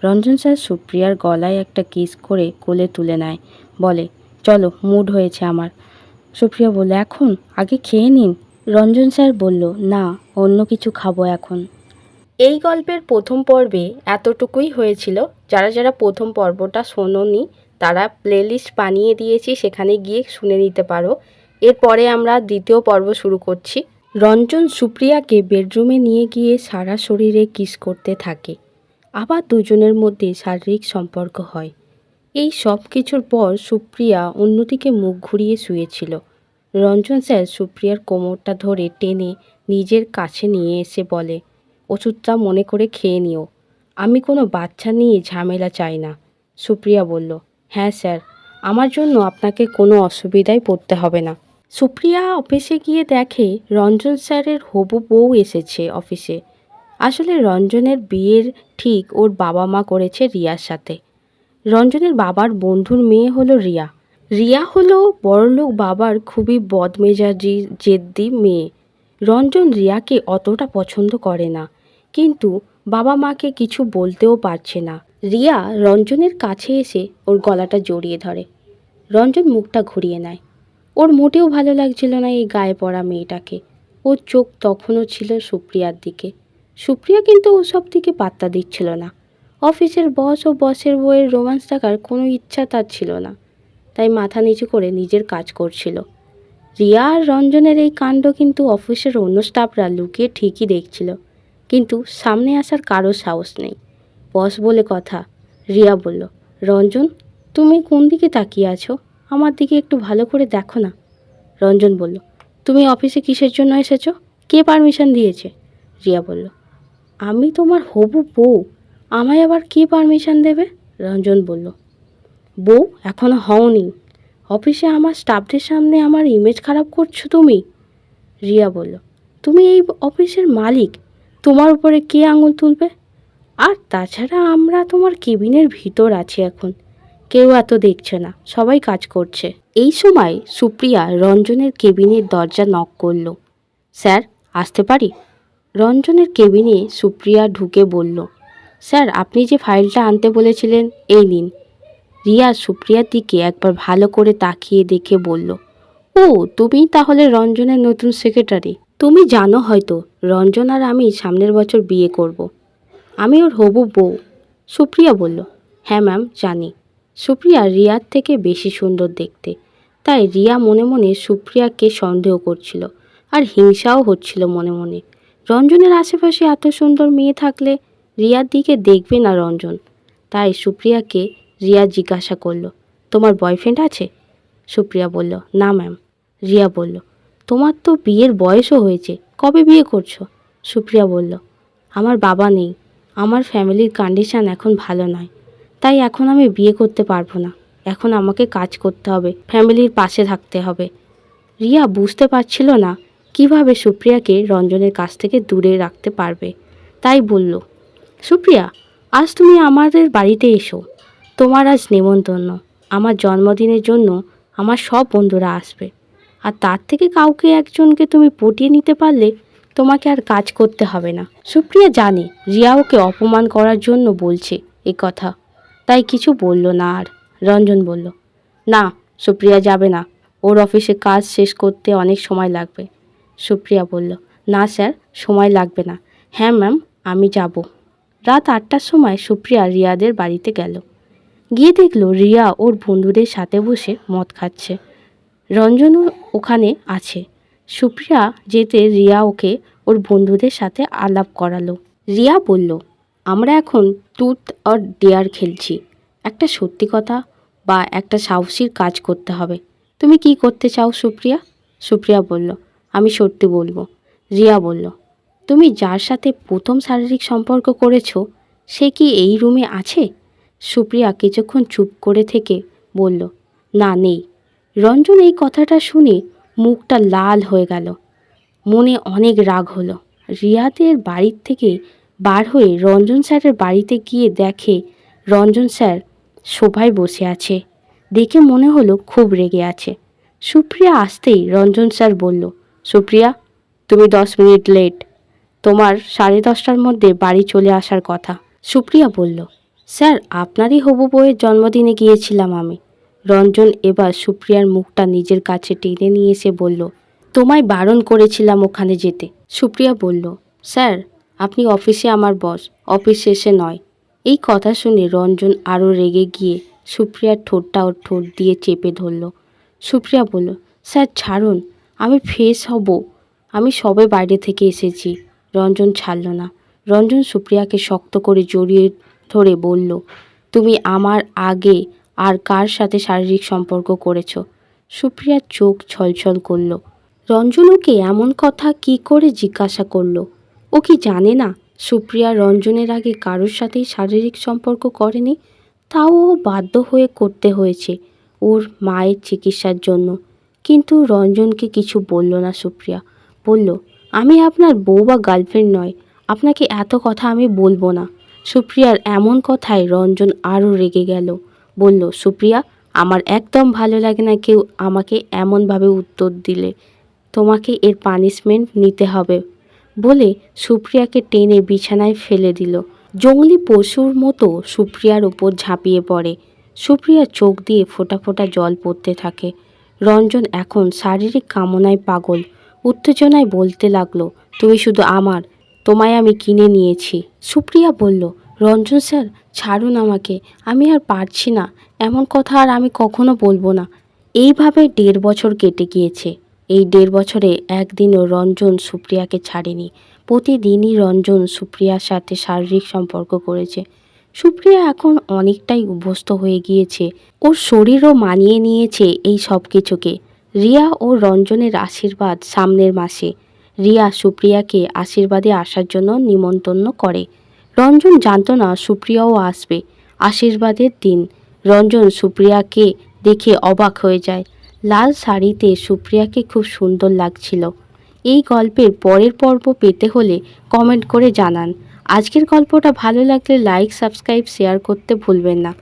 Ranjan sir সুপ্রিয়ার গলায় একটা kiss করে কোলে তুলে নেয়, বলে, চলো, মুড হয়েছে আমার। সুপ্রিয়া বলল, এখন? আগে খেয়ে নিন। রঞ্জন স্যার বলল, না, অন্য কিছু খাবো এখন। এই গল্পের প্রথম পর্বে এতটুকুই হয়েছিল। যারা যারা প্রথম পর্বটা শোনোনি তারা প্লেলিস্ট বানিয়ে দিয়েছি, সেখানে গিয়ে শুনে নিতে পারো। এরপরে আমরা দ্বিতীয় পর্ব শুরু করছি। রঞ্জন সুপ্রিয়াকে বেডরুমে নিয়ে গিয়ে সারা শরীরে কিস করতে থাকে। আবার দুজনের মধ্যে শারীরিক সম্পর্ক হয়। এই সব কিছুর পর সুপ্রিয়া অন্যদিকে মুখ ঘুরিয়ে শুয়েছিল। রঞ্জন স্যার সুপ্রিয়ার কোমরটা ধরে টেনে নিজের কাছে নিয়ে এসে বলে, ওষুধটা মনে করে খেয়ে নিও। আমি কোনো বাচ্চা নিয়ে ঝামেলা চাই না। সুপ্রিয়া বলল, হ্যাঁ স্যার, আমার জন্য আপনাকে কোনো অসুবিধায় পড়তে হবে না। সুপ্রিয়া অফিসে গিয়ে দেখে রঞ্জন স্যারের হবু বউ এসেছে অফিসে। আসলে রঞ্জনের বিয়ের ঠিক ওর বাবা মা করেছে রিয়ার সাথে। রঞ্জনের বাবার বন্ধুর মেয়ে হলো রিয়া। রিয়া হলো বড়লোক বাবার খুবই বদমেজাজি জেদ্দি মেয়ে। রঞ্জন রিয়াকে অতটা পছন্দ করে না, কিন্তু বাবা মাকে কিছু বলতেও পারছে না। রিয়া রঞ্জনের কাছে এসে ওর গলাটা জড়িয়ে ধরে। রঞ্জন মুখটা ঘুরিয়ে নেয়। ওর মোটেও ভালো লাগছিল না এই গায়ে পড়া মেয়েটাকে। ওর চোখ তখনও ছিল সুপ্রিয়ার দিকে। সুপ্রিয়া কিন্তু ওসব দিকে পাত্তা দিচ্ছিল না। অফিসের বস ও বসের বউয়ের রোম্যান্স দেখার কোনো ইচ্ছা তার ছিল না, তাই মাথা নিচু করে নিজের কাজ করছিল। রিয়া আর রঞ্জনের এই কাণ্ড কিন্তু অফিসের অন্য স্টাফরা লুকিয়ে ঠিকই দেখছিল, কিন্তু সামনে আসার কারো সাহস নেই। বস বলে কথা। রিয়া বলল, রঞ্জন, তুমি কোন দিকে তাকিয়ে আছো? আমার দিকে একটু ভালো করে দেখো না। রঞ্জন বলল, তুমি অফিসে কিসের জন্য এসেছো? কে পারমিশন দিয়েছে? রিয়া বলল, আমি তোমার হবু বউ, আমায় আবার কে পারমিশন দেবে? রঞ্জন বলল, বউ এখনো হওনি, অফিসে আমার স্টাফদের সামনে আমার ইমেজ খারাপ করছো তুমি। রিয়া বলল, তুমি এই অফিসের মালিক, তোমার উপরে কে আঙুল তুলবে? আর তাছাড়া আমরা তোমার কেবিনের ভিতর আছি এখন, কেউ এত দেখছে না, সবাই কাজ করছে। এই সময় সুপ্রিয়া রঞ্জনের কেবিনের দরজা নক করল। স্যার, আসতে পারি? রঞ্জনের কেবিনে সুপ্রিয়া ঢুকে বলল, স্যার, আপনি যে ফাইলটা আনতে বলেছিলেন, এই নিন। রিয়া সুপ্রিয়ার দিকে একবার ভালো করে তাকিয়ে দেখে বলল, ও, তুমি তাহলে রঞ্জনের নতুন সেক্রেটারি। তুমি জানো হয়তো রঞ্জন আর আমি সামনের বছর বিয়ে করব। আমি ওর হবু বউ। সুপ্রিয়া বলল, হ্যাঁ ম্যাম, জানি। সুপ্রিয়া রিয়ার থেকে বেশি সুন্দর দেখতে, তাই রিয়া মনে মনে সুপ্রিয়াকে সন্দেহ করছিল, আর হিংসাও হচ্ছিল মনে মনে। রঞ্জনের আশেপাশে এত সুন্দর মেয়ে থাকলে রিয়ার দিকে দেখবে না রঞ্জন। তাই সুপ্রিয়াকে রিয়া জিজ্ঞাসা করল, তোমার বয়ফ্রেন্ড আছে? সুপ্রিয়া বলল, না ম্যাম। রিয়া বলল, তোমার তো বিয়ের বয়সও হয়েছে, কবে বিয়ে করছো? সুপ্রিয়া বলল, আমার বাবা নেই, আমার ফ্যামিলির কন্ডিশান এখন ভালো নয়, তাই এখন আমি বিয়ে করতে পারবো না। এখন আমাকে কাজ করতে হবে, ফ্যামিলির পাশে থাকতে হবে। রিয়া বুঝতে পারছিল না কিভাবে সুপ্রিয়াকে রঞ্জনের কাছ থেকে দূরে রাখতে পারবে, তাই বলল, সুপ্রিয়া, আজ তুমি আমাদের বাড়িতে এসো। তোমার আজ নেমন্তন্ন। আমার জন্মদিনের জন্য আমার সব বন্ধুরা আসবে, আর তার থেকে কাউকে একজনকে তুমি পটিয়ে নিতে পারলে তোমাকে আর কাজ করতে হবে না। সুপ্রিয়া জানে রিয়া ওকে অপমান করার জন্য বলছে এ কথা, তাই কিছু বলল না। আর রঞ্জন বলল, না, সুপ্রিয়া যাবে না, ওর অফিসে কাজ শেষ করতে অনেক সময় লাগবে। সুপ্রিয়া বলল, না স্যার, সময় লাগবে না। হ্যাঁ ম্যাম, আমি যাব। রাত 8টার সময় সুপ্রিয়া রিয়াদের বাড়িতে গেল। গিয়ে দেখল রিয়া ওর বন্ধুদের সাথে বসে মদ খাচ্ছে। রঞ্জনও ওখানে আছে। সুপ্রিয়া যেতে রিয়া ওকে ওর বন্ধুদের সাথে আলাপ করালো। রিয়া বলল, আমরা এখন ট্রুথ অর ডেয়ার খেলছি। একটা সত্যি কথা বা একটা সাহসীর কাজ করতে হবে। তুমি কি করতে চাও সুপ্রিয়া? সুপ্রিয়া বলল, আমি সত্যি বলবো। রিয়া বলল, তুমি যার সাথে প্রথম শারীরিক সম্পর্ক করেছো সে কি এই রুমে আছে? সুপ্রিয়া কিছুক্ষণ চুপ করে থেকে বলল, না, নেই। রঞ্জন এই কথাটা শুনে মুখটা লাল হয়ে গেল, মনে অনেক রাগ হলো। রিয়াদের বাড়ির থেকে বার হয়ে রঞ্জন স্যারের বাড়িতে গিয়ে দেখে রঞ্জন স্যার সোফায় বসে আছে। দেখে মনে হলো খুব রেগে আছে। সুপ্রিয়া আসতেই রঞ্জন স্যার বলল, সুপ্রিয়া, তুমি 10 মিনিট লেট, তোমার 10:30টার মধ্যে বাড়ি চলে আসার কথা। সুপ্রিয়া বলল, স্যার, আপনারই হবু বউয়ের জন্মদিনে গিয়েছিলাম আমি। রঞ্জন এবার সুপ্রিয়ার মুখটা নিজের কাছে টেনে নিয়ে এসে বলল, তোমায় বারণ করেছিলাম ওখানে যেতে। সুপ্রিয়া বলল, স্যার, আপনি অফিসে আমার বস, অফিস শেষে নয়। এই কথা শুনে রঞ্জন আরও রেগে গিয়ে সুপ্রিয়ার ঠোঁটটা ওর ঠোঁট দিয়ে চেপে ধরল। সুপ্রিয়া বলল, স্যার ছাড়ুন, আমি ফ্রেশ হব, আমি সবে বাইরে থেকে এসেছি। রঞ্জন ছাড়ল না। রঞ্জন সুপ্রিয়াকে শক্ত করে জড়িয়ে ধরে বলল, তুমি আমার আগে আর কার সাথে শারীরিক সম্পর্ক করেছ? সুপ্রিয়ার চোখ ছলছল করল। রঞ্জন ওকে এমন কথা কি করে জিজ্ঞাসা করলো? ও কি জানে না সুপ্রিয়া রঞ্জনের আগে কারোর সাথেই শারীরিক সম্পর্ক করেনি? তাও ও বাধ্য হয়ে করতে হয়েছে ওর মায়ের চিকিৎসার জন্য। কিন্তু রঞ্জনকে কিছু বলল না সুপ্রিয়া। বলল, আমি আপনার বউ বা গার্লফ্রেন্ড নয়, আপনাকে এত কথা আমি বলবো না। সুপ্রিয়ার এমন কথায় রঞ্জন আরও রেগে গেল। বলল, সুপ্রিয়া, আমার একদম ভালো লাগে না কেউ আমাকে এমনভাবে উত্তর দিলে। তোমাকে এর পানিশমেন্ট নিতে হবে বলে সুপ্রিয়াকে টেনে বিছানায় ফেলে দিল। জঙ্গলি পশুর মতো সুপ্রিয়ার উপর ঝাঁপিয়ে পড়ে। সুপ্রিয়ার চোখ দিয়ে ফোঁটা ফোঁটা জল পড়তে থাকে। রঞ্জন এখন শারীরিক কামনায় পাগল। উত্তেজনায় বলতে লাগলো, তুমি শুধু আমার, তোমায় আমি কিনে নিয়েছি। সুপ্রিয়া বলল, রঞ্জন স্যার, ছাড়ুন আমাকে, আমি আর পারছি না, এমন কথা আর আমি কখনো বলবো না। এইভাবে 1.5 বছর কেটে গিয়েছে। এই 1.5 বছরে একদিনও রঞ্জন সুপ্রিয়াকে ছাড়েনি। প্রতিদিনই রঞ্জন সুপ্রিয়ার সাথে শারীরিক সম্পর্ক করেছে। সুপ্রিয়া এখন অনেকটাই অভ্যস্ত হয়ে গিয়েছে। ওর শরীরও মানিয়ে নিয়েছে এই সব কিছুকে। রিয়া ও রঞ্জনের আশীর্বাদ সামনের মাসে। রিয়া সুপ্রিয়াকে আশীর্বাদে আসার জন্য নিমন্ত্রণ করে। রঞ্জন জানত না সুপ্রিয়াও আসবে আশীর্বাদের দিন। রঞ্জন সুপ্রিয়াকে দেখে অবাক হয়ে যায়। লাল শাড়িতে সুপ্রিয়াকে খুব সুন্দর লাগছিল। এই গল্পের পরের পর্ব পেতে হলে কমেন্ট করে জানান। আজকের গল্পটা ভালো লাগলে লাইক, সাবস্ক্রাইব, শেয়ার করতে ভুলবেন না।